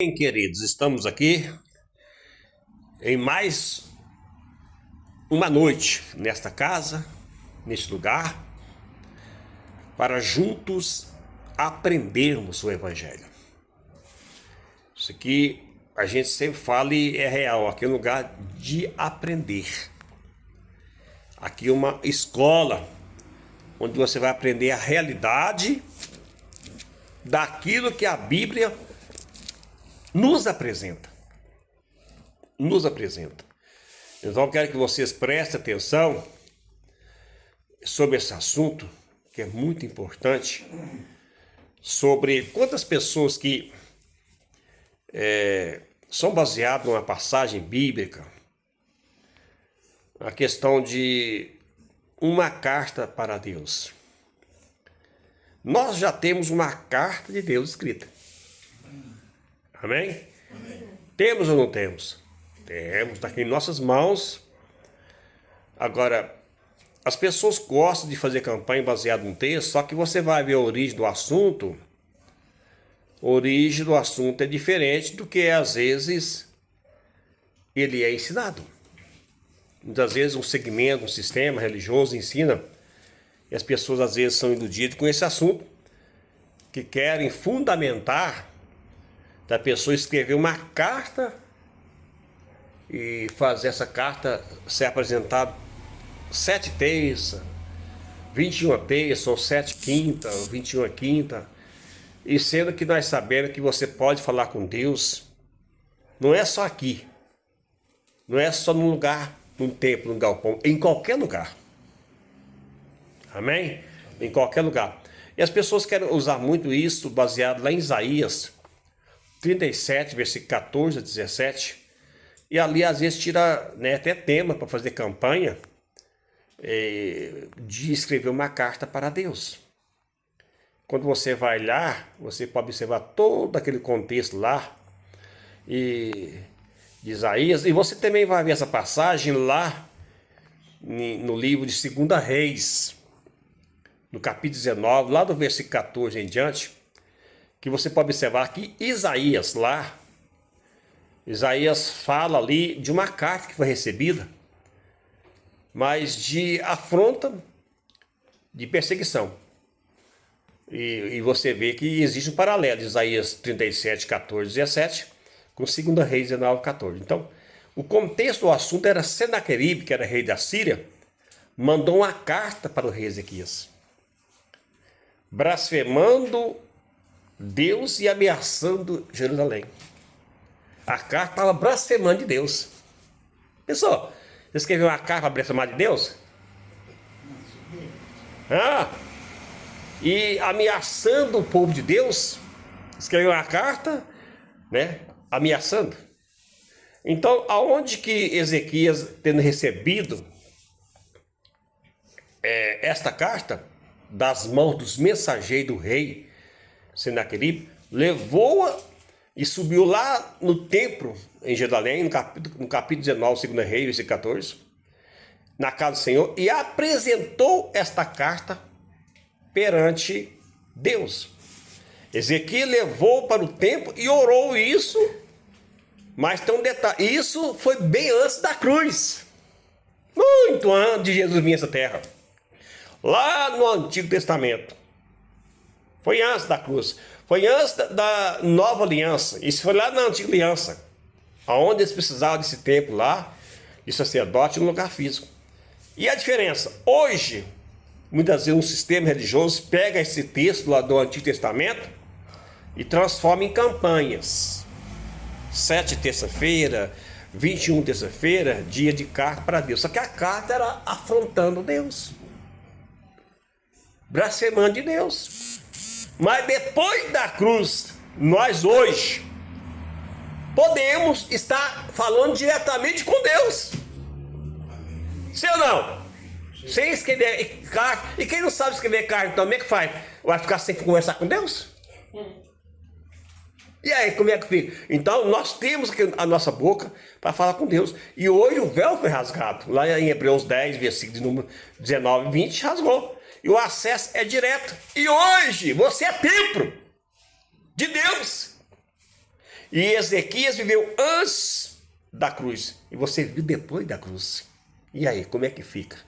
Bem, queridos, estamos aqui em mais uma noite nesta casa, neste lugar, para juntos aprendermos o Evangelho. Isso aqui a gente sempre fala e é real, aqui é um lugar de aprender. Aqui é uma escola onde você vai aprender a realidade daquilo que a Bíblia nos apresenta. Então eu quero que vocês prestem atenção sobre esse assunto, que é muito importante, sobre quantas pessoas que são baseadas numa passagem bíblica, a questão de uma carta para Deus. Nós já temos uma carta de Deus escrita. Amém? Amém. Temos ou não temos? Temos, está aqui em nossas mãos. Agora, as pessoas gostam de fazer campanha baseada num texto, só que você vai ver a origem do assunto. A origem do assunto é diferente do que às vezes ele é ensinado. Muitas vezes um segmento, um sistema religioso ensina, e as pessoas às vezes são iludidas com esse assunto, que querem fundamentar da pessoa escrever uma carta e fazer essa carta ser apresentada 7 terças, 21 terças, ou 7 quinta, ou 21 quinta, e sendo que nós sabemos que você pode falar com Deus, não é só aqui, não é só num lugar, num templo, num galpão, em qualquer lugar. Amém? Em qualquer lugar. E as pessoas querem usar muito isso, baseado lá em Isaías 37, versículo 14 a 17, e ali às vezes tira até tema para fazer campanha de escrever uma carta para Deus. Quando você vai lá, você pode observar todo aquele contexto lá de Isaías, e você também vai ver essa passagem lá no livro de 2 Reis, no capítulo 19, lá do versículo 14 em diante, que você pode observar que Isaías fala ali de uma carta que foi recebida, mas de afronta, de perseguição. E você vê que existe um paralelo de Isaías 37, 14, 17, com 2 Reis 19, 14. Então, o contexto do assunto era Senaqueribe, que era rei da Síria, mandou uma carta para o rei Ezequias, blasfemando Deus e ameaçando Jerusalém. A carta estava blasfemando de Deus. Pessoal, você escreveu uma carta para blasfemar de Deus? E ameaçando o povo de Deus, escreveu uma carta, ameaçando. Então, aonde que Ezequias, tendo recebido esta carta das mãos dos mensageiros do rei Senaqueribe, levou-a e subiu lá no templo em Jerusalém, no capítulo 19, 2 Reis, versículo 14, na casa do Senhor, e apresentou esta carta perante Deus. Ezequias levou para o templo e orou isso, mas tem um detalhe, isso foi bem antes da cruz, muito antes de Jesus vir a essa terra, lá no Antigo Testamento. Foi antes da cruz, foi antes da nova aliança, isso foi lá na antiga aliança, onde eles precisavam desse templo lá, de sacerdote, no lugar físico. E a diferença, hoje, muitas vezes um sistema religioso pega esse texto lá do Antigo Testamento e transforma em campanhas. 7 terça-feira, 21 terça-feira, dia de carta para Deus. Só que a carta era afrontando Deus, blasfemando de Deus. Mas depois da cruz, nós hoje podemos estar falando diretamente com Deus. Sim ou não? Sem escrever carta. E quem não sabe escrever carta, então como é que faz? Vai ficar sem conversar com Deus? E aí, como é que fica? Então, nós temos a nossa boca para falar com Deus. E hoje o véu foi rasgado. Lá em Hebreus 10, versículo de número 19 e 20, rasgou. E o acesso é direto. E hoje você é templo de Deus. E Ezequias viveu antes da cruz. E você viu depois da cruz. E aí, como é que fica?